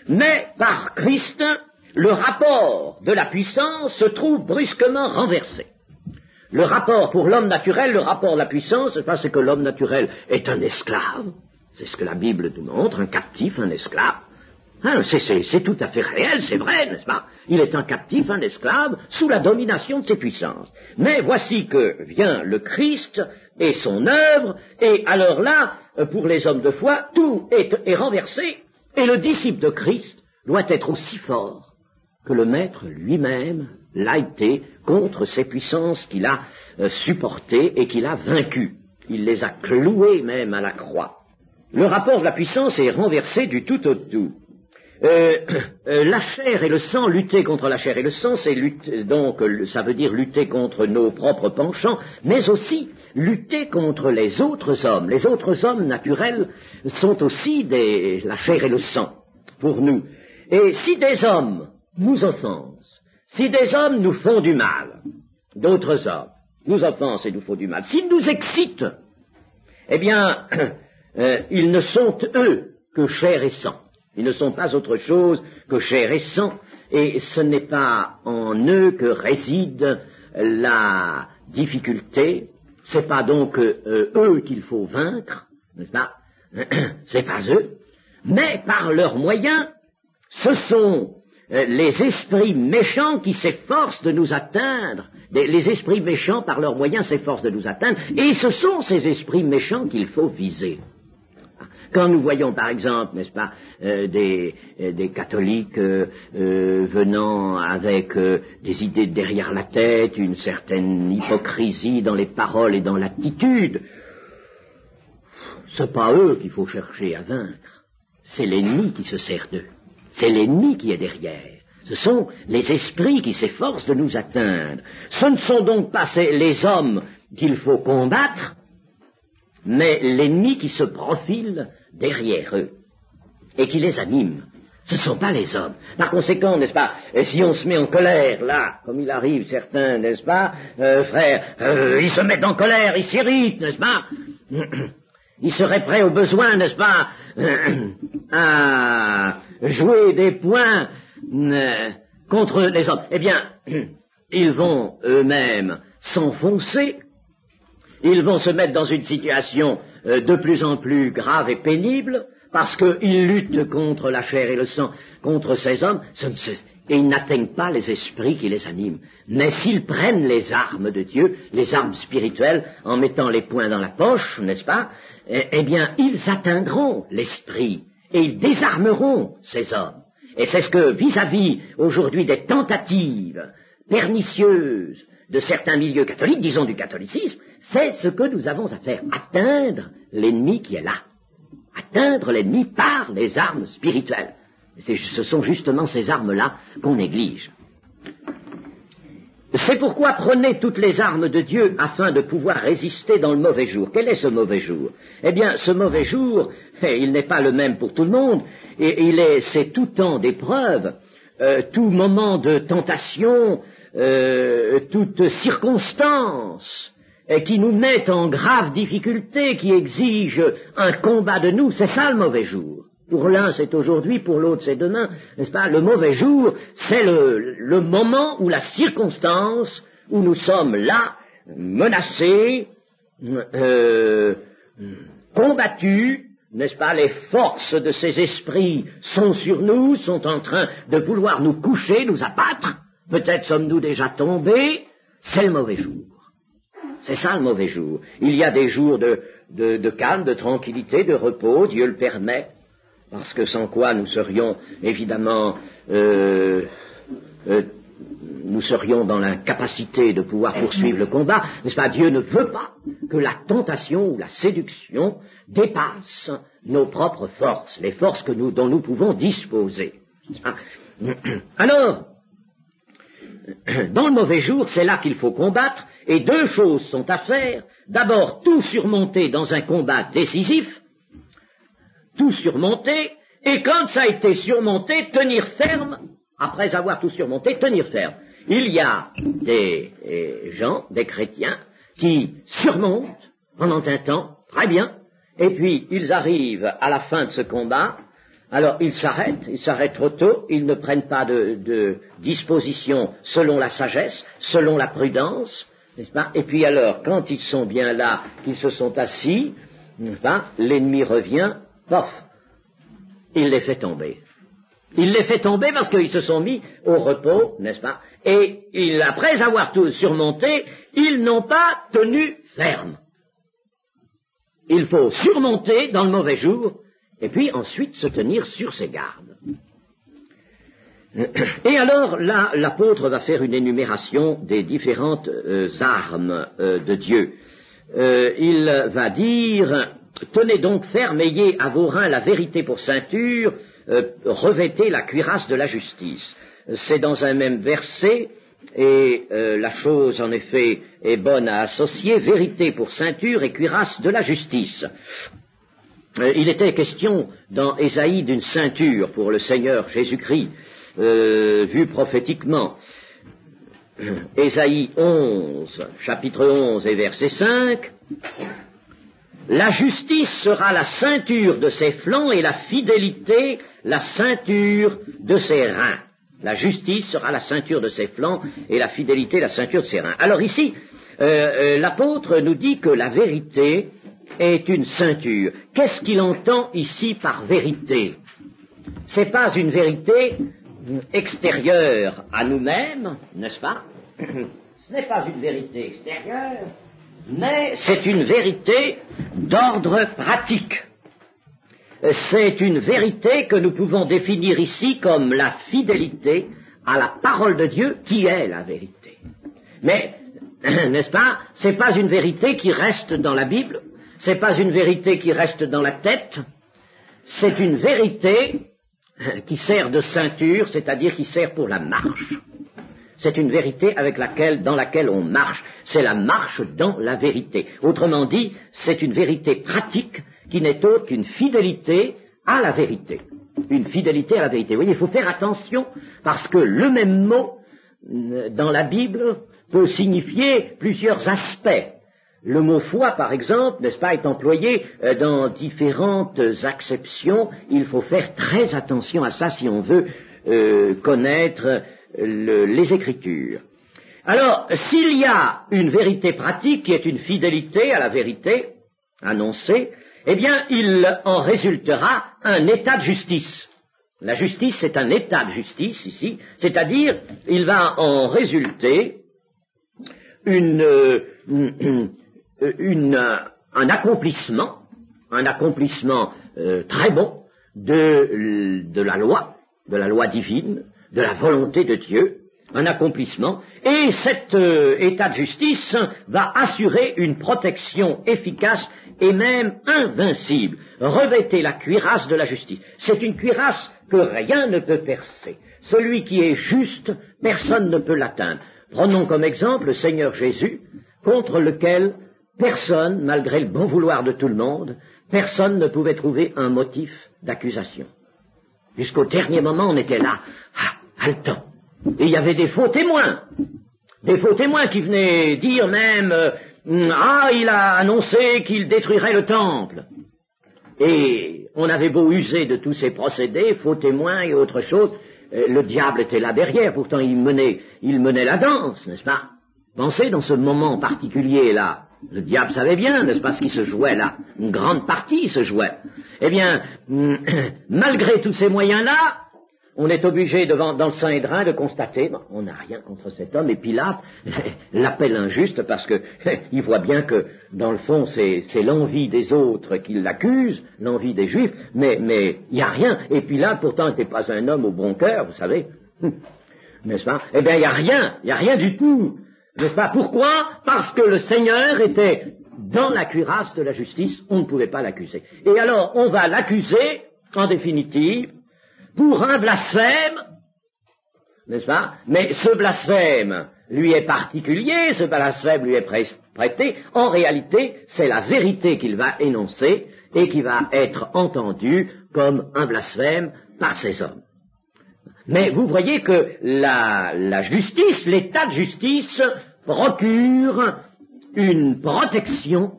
mais par Christ, le rapport de la puissance se trouve brusquement renversé. Le rapport pour l'homme naturel, le rapport de la puissance, c'est que l'homme naturel est un esclave. C'est ce que la Bible nous montre, un captif, un esclave. Hein, c'est tout à fait réel, c'est vrai, n'est-ce pas? Il est un captif, un esclave, sous la domination de ses puissances. Mais voici que vient le Christ et son œuvre, et alors là, pour les hommes de foi, tout est renversé, et le disciple de Christ doit être aussi fort que le Maître lui-même l'a été contre ces puissances qu'il a supportées et qu'il a vaincues. Il les a clouées même à la croix. Le rapport de la puissance est renversé du tout au tout. La chair et le sang, lutter contre la chair et le sang, c'est donc ça veut dire lutter contre nos propres penchants, mais aussi lutter contre les autres hommes. Les autres hommes naturels sont aussi la chair et le sang pour nous. Et si des hommes nous offensent, si des hommes nous font du mal, d'autres hommes nous offensent et nous font du mal, s'ils nous excitent, eh bien, ils ne sont, eux, que chair et sang. Ils ne sont pas autre chose que chair et sang, et ce n'est pas en eux que réside la difficulté. C'est pas donc eux qu'il faut vaincre, n'est-ce pas? C'est pas eux, mais par leurs moyens, ce sont les esprits méchants qui s'efforcent de nous atteindre. Les esprits méchants, par leurs moyens, s'efforcent de nous atteindre, et ce sont ces esprits méchants qu'il faut viser. Quand nous voyons, par exemple, n'est-ce pas, des catholiques venant avec des idées derrière la tête, une certaine hypocrisie dans les paroles et dans l'attitude, c'est pas eux qu'il faut chercher à vaincre, c'est l'ennemi qui se sert d'eux, c'est l'ennemi qui est derrière. Ce sont les esprits qui s'efforcent de nous atteindre. Ce ne sont donc pas les hommes qu'il faut combattre, mais l'ennemi qui se profile derrière eux et qui les anime. Ce ne sont pas les hommes. Par conséquent, n'est-ce pas, si on se met en colère, là, comme il arrive certains, n'est-ce pas, frères, ils se mettent en colère, ils s'irritent, n'est-ce pas, ils seraient prêts au besoin, n'est-ce pas, à jouer des poings contre les hommes. Eh bien, ils vont eux-mêmes s'enfoncer. Ils vont se mettre dans une situation de plus en plus grave et pénible, parce qu'ils luttent contre la chair et le sang, contre ces hommes, et ils n'atteignent pas les esprits qui les animent. Mais s'ils prennent les armes de Dieu, les armes spirituelles, en mettant les poings dans la poche, n'est-ce pas, eh bien, ils atteindront l'esprit, et ils désarmeront ces hommes. Et c'est ce que, vis-à-vis aujourd'hui des tentatives pernicieuses de certains milieux catholiques, disons du catholicisme, c'est ce que nous avons à faire, atteindre l'ennemi qui est là, atteindre l'ennemi par les armes spirituelles. Et ce sont justement ces armes-là qu'on néglige. C'est pourquoi prenez toutes les armes de Dieu afin de pouvoir résister dans le mauvais jour. Quel est ce mauvais jour? Eh bien, ce mauvais jour, il n'est pas le même pour tout le monde, et c'est tout temps d'épreuve, tout moment de tentation, toute circonstance qui nous met en grave difficulté, qui exige un combat de nous, c'est ça le mauvais jour. Pour l'un c'est aujourd'hui, pour l'autre c'est demain, n'est-ce pas? Le mauvais jour, c'est le moment ou la circonstance où nous sommes là, menacés, combattus, n'est-ce pas? Les forces de ces esprits sont sur nous, sont en train de vouloir nous coucher, nous abattre. Peut-être sommes-nous déjà tombés, c'est le mauvais jour. C'est ça le mauvais jour. Il y a des jours de calme, de tranquillité, de repos, Dieu le permet, parce que sans quoi nous serions évidemment, nous serions dans l'incapacité de pouvoir poursuivre le combat. N'est-ce pas? Dieu ne veut pas que la tentation ou la séduction dépasse nos propres forces, les forces dont nous pouvons disposer. Alors, dans le mauvais jour, c'est là qu'il faut combattre, et deux choses sont à faire. D'abord, tout surmonter dans un combat décisif, tout surmonter, et quand ça a été surmonté, tenir ferme, après avoir tout surmonté, tenir ferme. Il y a des gens, des chrétiens, qui surmontent pendant un temps, très bien, et puis ils arrivent à la fin de ce combat. Alors, ils s'arrêtent trop tôt, ils ne prennent pas de disposition selon la sagesse, selon la prudence, n'est-ce pas? Et puis alors, quand ils sont bien là, qu'ils se sont assis, n'est-ce pas? L'ennemi revient, pof, il les fait tomber. Il les fait tomber parce qu'ils se sont mis au repos, n'est-ce pas? Et après avoir tout surmonté, ils n'ont pas tenu ferme. Il faut surmonter dans le mauvais jour, et puis ensuite se tenir sur ses gardes. Et alors, là, l'apôtre va faire une énumération des différentes armes de Dieu. Il va dire, tenez donc ferme, ayez à vos reins la vérité pour ceinture, revêtez la cuirasse de la justice. C'est dans un même verset, et la chose en effet est bonne à associer, vérité pour ceinture et cuirasse de la justice. Il était question dans Ésaïe d'une ceinture pour le Seigneur Jésus-Christ, vue prophétiquement. Ésaïe 11, chapitre 11 et verset 5, La justice sera la ceinture de ses flancs et la fidélité la ceinture de ses reins. La justice sera la ceinture de ses flancs et la fidélité la ceinture de ses reins. Alors ici, l'apôtre nous dit que la vérité est une ceinture. Qu'est-ce qu'il entend ici par vérité? C'est pas une vérité extérieure à nous-mêmes, n'est-ce pas? Ce n'est pas une vérité extérieure, mais c'est une vérité d'ordre pratique. C'est une vérité que nous pouvons définir ici comme la fidélité à la parole de Dieu qui est la vérité. Mais, n'est-ce pas, c'est pas une vérité qui reste dans la Bible, c'est pas une vérité qui reste dans la tête, c'est une vérité qui sert de ceinture, c'est-à-dire qui sert pour la marche. C'est une vérité dans laquelle on marche. C'est la marche dans la vérité. Autrement dit, c'est une vérité pratique qui n'est autre qu'une fidélité à la vérité. Une fidélité à la vérité. Vous voyez, il faut faire attention parce que le même mot dans la Bible peut signifier plusieurs aspects. Le mot foi, par exemple, n'est-ce pas, est employé dans différentes acceptions. Il faut faire très attention à ça si on veut connaître les Écritures. Alors, s'il y a une vérité pratique qui est une fidélité à la vérité annoncée, eh bien, il en résultera un état de justice. La justice, c'est un état de justice ici, c'est-à-dire, il va en résulter un accomplissement très bon de la loi divine, de la volonté de Dieu, un accomplissement, et cet état de justice va assurer une protection efficace et même invincible. Revêtez la cuirasse de la justice. C'est une cuirasse que rien ne peut percer. Celui qui est juste, personne ne peut l'atteindre. Prenons comme exemple le Seigneur Jésus, contre lequel personne, malgré le bon vouloir de tout le monde, personne ne pouvait trouver un motif d'accusation. Jusqu'au dernier moment, on était là, haletant. Et il y avait des faux témoins qui venaient dire même, il a annoncé qu'il détruirait le temple. Et on avait beau user de tous ces procédés, faux témoins et autre chose, le diable était là derrière, pourtant il menait la danse, n'est-ce pas? Pensez dans ce moment particulier là, le diable savait bien, n'est-ce pas, ce qui se jouait là, une grande partie se jouait. Eh bien, malgré tous ces moyens-là, on est obligé dans le Saint-Hédrin de constater, on n'a rien contre cet homme, et Pilate l'appelle injuste parce que il voit bien que, dans le fond, c'est l'envie des autres qui l'accuse, l'envie des Juifs, mais il n'y a rien. Et Pilate, pourtant, n'était pas un homme au bon cœur, vous savez, n'est-ce pas? Eh bien, il n'y a rien du tout, n'est-ce pas? Pourquoi? Parce que le Seigneur était dans la cuirasse de la justice, on ne pouvait pas l'accuser. Et alors, on va l'accuser, en définitive, pour un blasphème, n'est-ce pas? Mais ce blasphème lui est particulier, ce blasphème lui est prêté. En réalité, c'est la vérité qu'il va énoncer et qui va être entendue comme un blasphème par ces hommes. Mais vous voyez que la justice, l'état de justice, procure une protection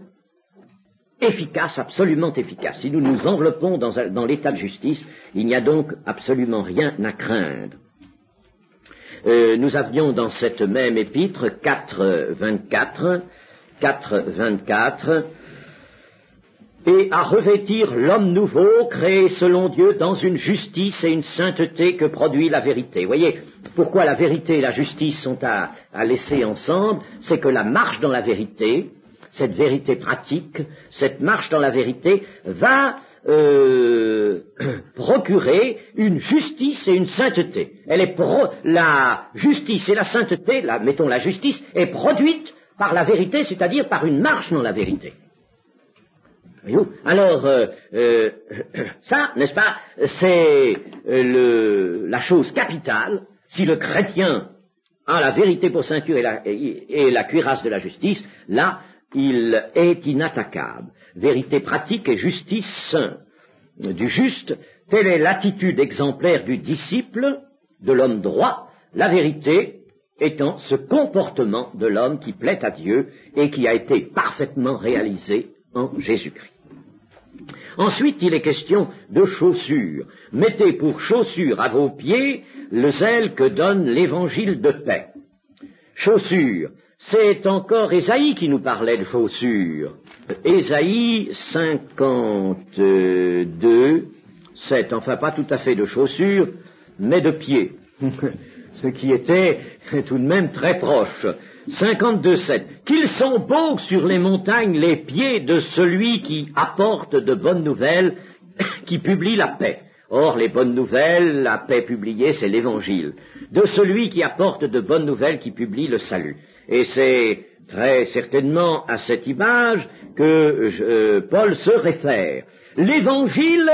efficace, absolument efficace. Si nous nous enveloppons dans l'état de justice, il n'y a donc absolument rien à craindre. Nous avions dans cette même épître 4.24, et à revêtir l'homme nouveau, créé selon Dieu dans une justice et une sainteté que produit la vérité. Vous voyez, pourquoi la vérité et la justice sont à laisser ensemble, c'est que la marche dans la vérité, cette vérité pratique, cette marche dans la vérité va procurer une justice et une sainteté. La justice et la sainteté, mettons la justice, est produite par la vérité, c'est-à-dire par une marche dans la vérité. Alors, ça, n'est-ce pas, c'est la chose capitale. Si le chrétien a la vérité pour ceinture et la cuirasse de la justice, là, il est inattaquable. Vérité pratique et justice du juste, telle est l'attitude exemplaire du disciple, de l'homme droit, la vérité étant ce comportement de l'homme qui plaît à Dieu et qui a été parfaitement réalisé en Jésus-Christ. Ensuite, il est question de chaussures. Mettez pour chaussures à vos pieds le zèle que donne l'évangile de paix. Chaussures, c'est encore Ésaïe qui nous parlait de chaussures. Ésaïe 52, 7, enfin pas tout à fait de chaussures, mais de pieds. Ce qui était tout de même très proche. 52, 7. Qu'ils sont beaux sur les montagnes les pieds de celui qui apporte de bonnes nouvelles, qui publie la paix. Or, les bonnes nouvelles, la paix publiée, c'est l'évangile. De celui qui apporte de bonnes nouvelles, qui publie le salut. Et c'est très certainement à cette image que Paul se réfère. L'évangile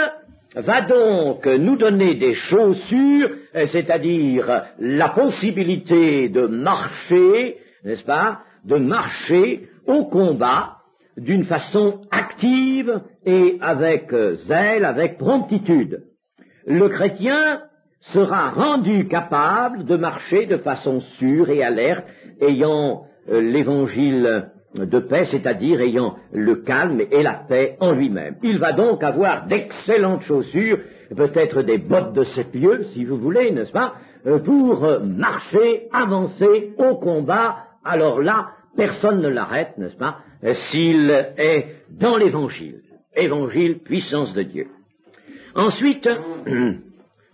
va donc nous donner des chaussures, c'est-à-dire la possibilité de marcher, n'est-ce pas, de marcher au combat d'une façon active et avec zèle, avec promptitude. Le chrétien sera rendu capable de marcher de façon sûre et alerte, ayant l'évangile de paix, c'est-à-dire ayant le calme et la paix en lui-même. Il va donc avoir d'excellentes chaussures, peut-être des bottes de 7 lieues, si vous voulez, n'est-ce pas, pour marcher, avancer au combat. Alors là, personne ne l'arrête, n'est-ce pas, s'il est dans l'évangile. Évangile, puissance de Dieu. Ensuite,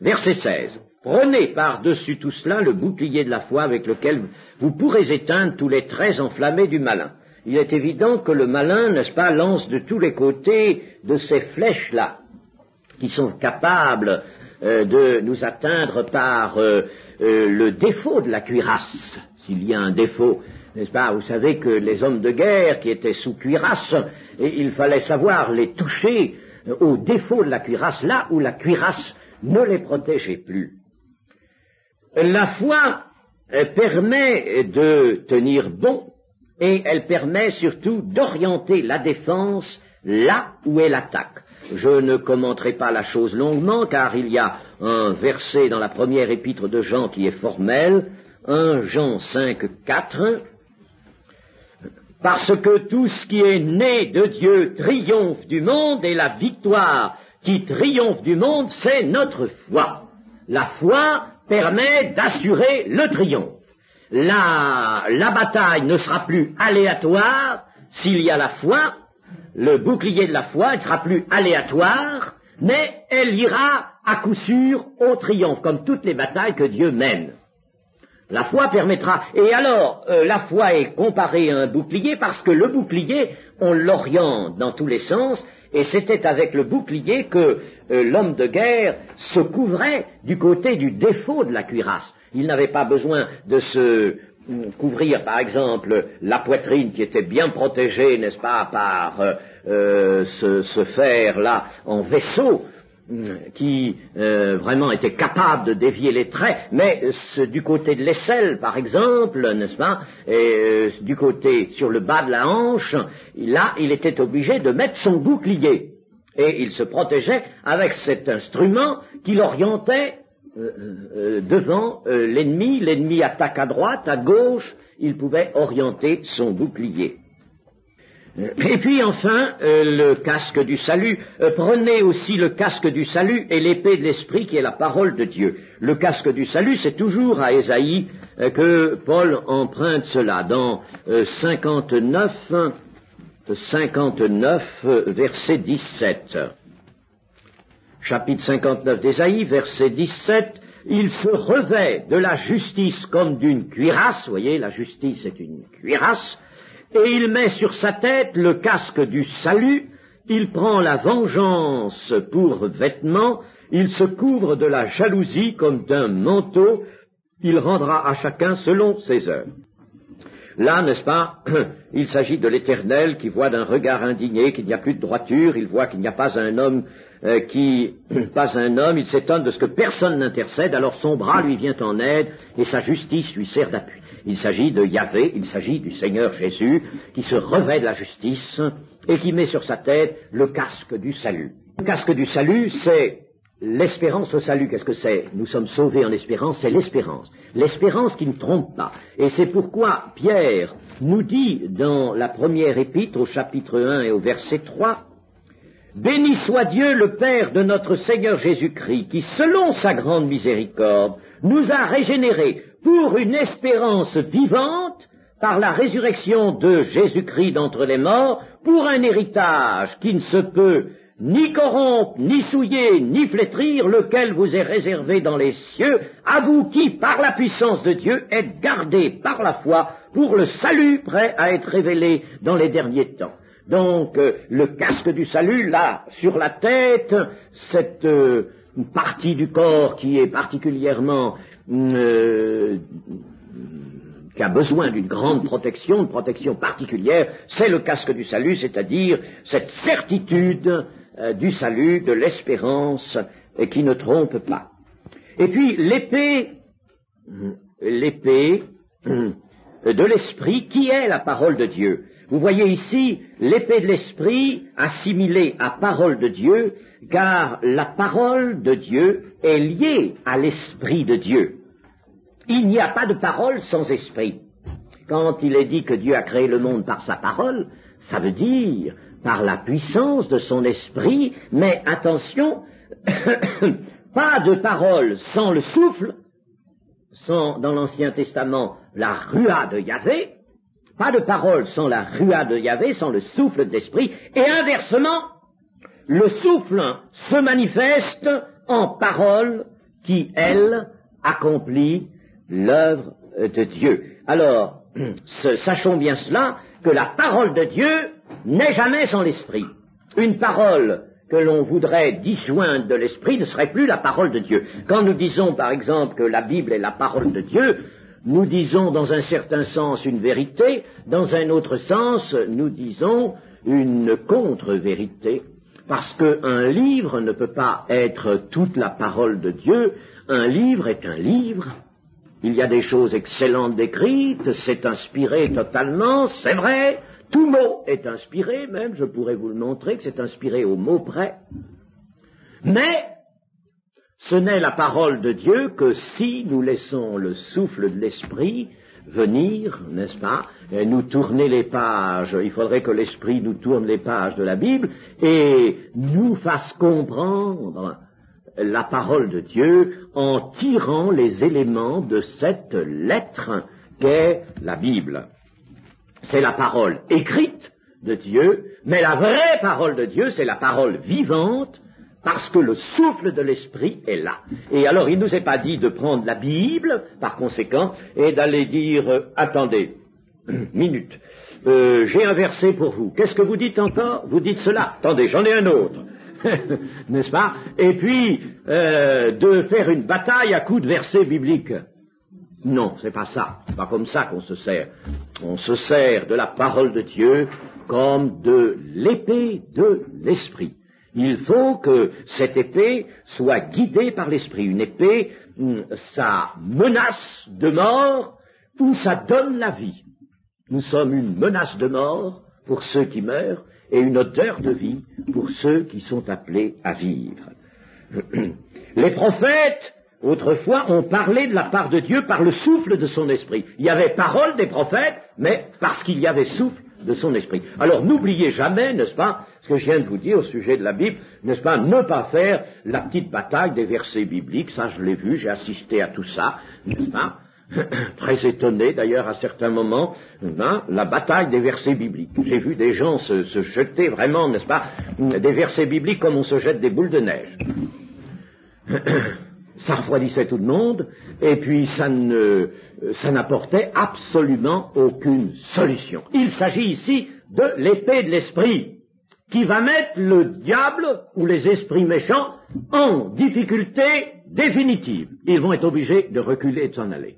verset 16. Prenez par-dessus tout cela le bouclier de la foi avec lequel vous pourrez éteindre tous les traits enflammés du malin. Il est évident que le malin, n'est-ce pas, lance de tous les côtés de ces flèches-là, qui sont capables de nous atteindre par le défaut de la cuirasse. S'il y a un défaut, n'est-ce pas, vous savez que les hommes de guerre qui étaient sous cuirasse, et il fallait savoir les toucher au défaut de la cuirasse, là où la cuirasse ne les protégeait plus. La foi permet de tenir bon, et elle permet surtout d'orienter la défense là où est l'attaque. Je ne commenterai pas la chose longuement, car il y a un verset dans la première épître de Jean qui est formel, 1 Jean 5, 4, parce que tout ce qui est né de Dieu triomphe du monde, et la victoire qui triomphe du monde, c'est notre foi. La foi permet d'assurer le triomphe. La bataille ne sera plus aléatoire s'il y a la foi, le bouclier de la foi ne sera plus aléatoire, mais elle ira à coup sûr au triomphe, comme toutes les batailles que Dieu mène. La foi permettra, et alors la foi est comparée à un bouclier parce que le bouclier, on l'oriente dans tous les sens, et c'était avec le bouclier que l'homme de guerre se couvrait du côté du défaut de la cuirasse. Il n'avait pas besoin de se couvrir, par exemple, la poitrine qui était bien protégée, n'est-ce pas, par ce fer-là en vaisseau, qui vraiment était capable de dévier les traits, mais du côté de l'aisselle, par exemple, n'est-ce pas, et du côté sur le bas de la hanche, là, il était obligé de mettre son bouclier, et il se protégeait avec cet instrument qu'il orientait devant l'ennemi. L'ennemi attaque à droite, à gauche, il pouvait orienter son bouclier. Et puis enfin, le casque du salut. Prenez aussi le casque du salut et l'épée de l'esprit qui est la parole de Dieu. Le casque du salut, c'est toujours à Ésaïe que Paul emprunte cela. Dans 59, verset 17. Chapitre 59 d'Ésaïe, verset 17. Il se revêt de la justice comme d'une cuirasse. Vous voyez, la justice est une cuirasse. Et il met sur sa tête le casque du salut, il prend la vengeance pour vêtement, il se couvre de la jalousie comme d'un manteau, il rendra à chacun selon ses œuvres. Là, n'est-ce pas, il s'agit de l'Éternel qui voit d'un regard indigné qu'il n'y a plus de droiture, il voit qu'il n'y a pas un homme il s'étonne de ce que personne n'intercède, alors son bras lui vient en aide et sa justice lui sert d'appui. Il s'agit de Yahvé, il s'agit du Seigneur Jésus qui se revêt de la justice et qui met sur sa tête le casque du salut. Le casque du salut, c'est l'espérance au salut, qu'est-ce que c'est? Nous sommes sauvés en espérance, c'est l'espérance. L'espérance qui ne trompe pas. Et c'est pourquoi Pierre nous dit dans la première épître, au chapitre 1 et au verset 3, « Béni soit Dieu, le Père de notre Seigneur Jésus-Christ, qui, selon sa grande miséricorde, nous a régénérés pour une espérance vivante par la résurrection de Jésus-Christ d'entre les morts, pour un héritage qui ne se peut ni corrompre, ni souiller, ni flétrir, lequel vous est réservé dans les cieux, à vous qui, par la puissance de Dieu, êtes gardés par la foi pour le salut prêt à être révélé dans les derniers temps. » Donc, le casque du salut, là, sur la tête, cette partie du corps qui est particulièrement qui a besoin d'une grande protection, une protection particulière, c'est le casque du salut, c'est-à-dire cette certitude du salut, de l'espérance, qui ne trompe pas. Et puis l'épée de l'esprit, qui est la parole de Dieu. Vous voyez ici l'épée de l'esprit assimilée à parole de Dieu, car la parole de Dieu est liée à l'esprit de Dieu. Il n'y a pas de parole sans esprit. Quand il est dit que Dieu a créé le monde par sa parole, ça veut dire par la puissance de son esprit, mais attention, pas de parole sans le souffle, sans, dans l'Ancien Testament, la ruah de Yahvé, pas de parole sans la ruah de Yahvé, sans le souffle de l'esprit, et inversement, le souffle se manifeste en parole qui, elle, accomplit l'œuvre de Dieu. Alors, sachons bien cela, que la parole de Dieu n'est jamais sans l'esprit. Une parole que l'on voudrait disjoindre de l'esprit ne serait plus la parole de Dieu. Quand nous disons, par exemple, que la Bible est la parole de Dieu, nous disons dans un certain sens une vérité, dans un autre sens, nous disons une contre-vérité, parce qu'un livre ne peut pas être toute la parole de Dieu. Un livre est un livre. Il y a des choses excellentes décrites, c'est inspiré totalement, c'est vrai. Tout mot est inspiré, même, je pourrais vous le montrer, que c'est inspiré au mot près. Mais ce n'est la parole de Dieu que si nous laissons le souffle de l'esprit venir, n'est-ce pas, et nous tourner les pages, il faudrait que l'esprit nous tourne les pages de la Bible et nous fasse comprendre la parole de Dieu en tirant les éléments de cette lettre qu'est la Bible. C'est la parole écrite de Dieu, mais la vraie parole de Dieu, c'est la parole vivante, parce que le souffle de l'esprit est là. Et alors, il ne nous est pas dit de prendre la Bible, par conséquent, et d'aller dire, attendez, minute, j'ai un verset pour vous. Qu'est-ce que vous dites encore? Vous dites cela. Attendez, j'en ai un autre. N'est-ce pas? Et puis, de faire une bataille à coups de versets bibliques. Non, c'est pas ça. C'est pas comme ça qu'on se sert. On se sert de la parole de Dieu comme de l'épée de l'esprit. Il faut que cette épée soit guidée par l'esprit. Une épée, ça menace de mort ou ça donne la vie. Nous sommes une menace de mort pour ceux qui meurent et une odeur de vie pour ceux qui sont appelés à vivre. Les prophètes, autrefois, ont parlé de la part de Dieu par le souffle de son esprit. Il y avait parole des prophètes, mais parce qu'il y avait souffle de son esprit. Alors n'oubliez jamais, n'est-ce pas, ce que je viens de vous dire au sujet de la Bible, n'est-ce pas, ne pas faire la petite bataille des versets bibliques, ça je l'ai vu, j'ai assisté à tout ça, n'est-ce pas, très étonné d'ailleurs à certains moments, hein, la bataille des versets bibliques. J'ai vu des gens se jeter vraiment, n'est-ce pas, des versets bibliques comme on se jette des boules de neige. Ça refroidissait tout le monde, et puis ça n'apportait absolument aucune solution. Il s'agit ici de l'épée de l'esprit, qui va mettre le diable ou les esprits méchants en difficulté définitive. Ils vont être obligés de reculer et de s'en aller.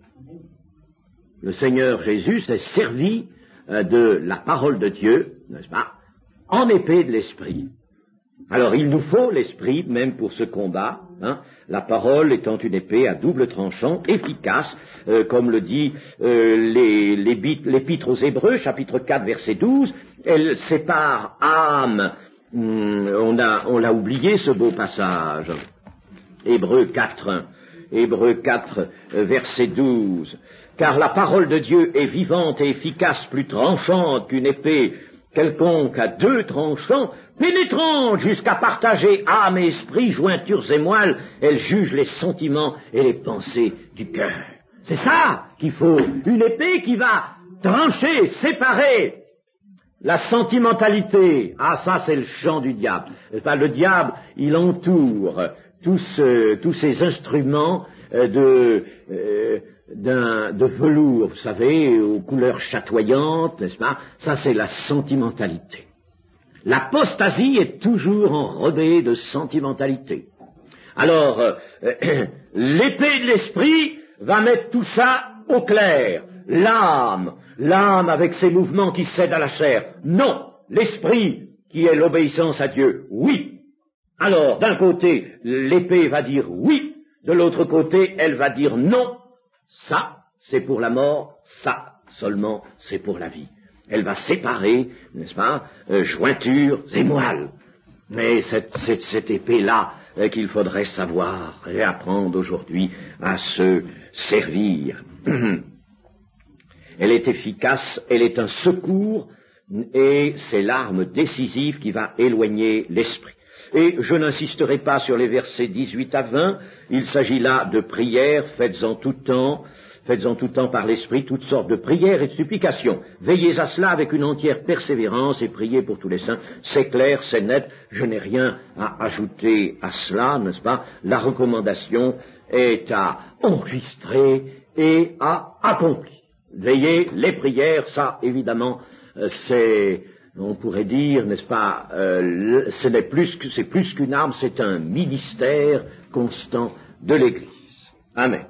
Le Seigneur Jésus s'est servi de la parole de Dieu, n'est-ce pas, en épée de l'esprit. Alors il nous faut l'esprit même pour ce combat, hein, la parole étant une épée à double tranchant, efficace, comme le dit l'épître aux Hébreux, chapitre 4, verset 12, elle sépare âme, on l'a oublié ce beau passage, Hébreux 4, verset 12. Car la parole de Dieu est vivante et efficace, plus tranchante qu'une épée quelconque à deux tranchants, pénétrante jusqu'à partager âme et esprit, jointures et moelles, elle juge les sentiments et les pensées du cœur. C'est ça qu'il faut, une épée qui va trancher, séparer la sentimentalité. Ah, ça c'est le champ du diable. Enfin, le diable, il entoure tous ces instruments de velours, vous savez, aux couleurs chatoyantes, n'est-ce pas? Ça, c'est la sentimentalité. L'apostasie est toujours enrobée de sentimentalité. Alors, l'épée de l'esprit va mettre tout ça au clair. L'âme avec ses mouvements qui cèdent à la chair. Non, l'esprit qui est l'obéissance à Dieu, oui. Alors, d'un côté, l'épée va dire oui, de l'autre côté, elle va dire non. Ça, c'est pour la mort, ça seulement, c'est pour la vie. Elle va séparer, n'est-ce pas, jointures et moelles. Mais cette épée-là qu'il faudrait savoir et apprendre aujourd'hui à se servir. Elle est efficace, elle est un secours, et c'est l'arme décisive qui va éloigner l'esprit. Et je n'insisterai pas sur les versets 18 à 20, il s'agit là de prières, faites en tout temps par l'Esprit toutes sortes de prières et de supplications. Veillez à cela avec une entière persévérance et priez pour tous les saints. C'est clair, c'est net, je n'ai rien à ajouter à cela, n'est-ce pas? La recommandation est à enregistrer et à accomplir. Veillez, les prières, ça évidemment, c'est... On pourrait dire, n'est-ce pas, c'est plus qu'une arme, c'est un ministère constant de l'Église. Amen.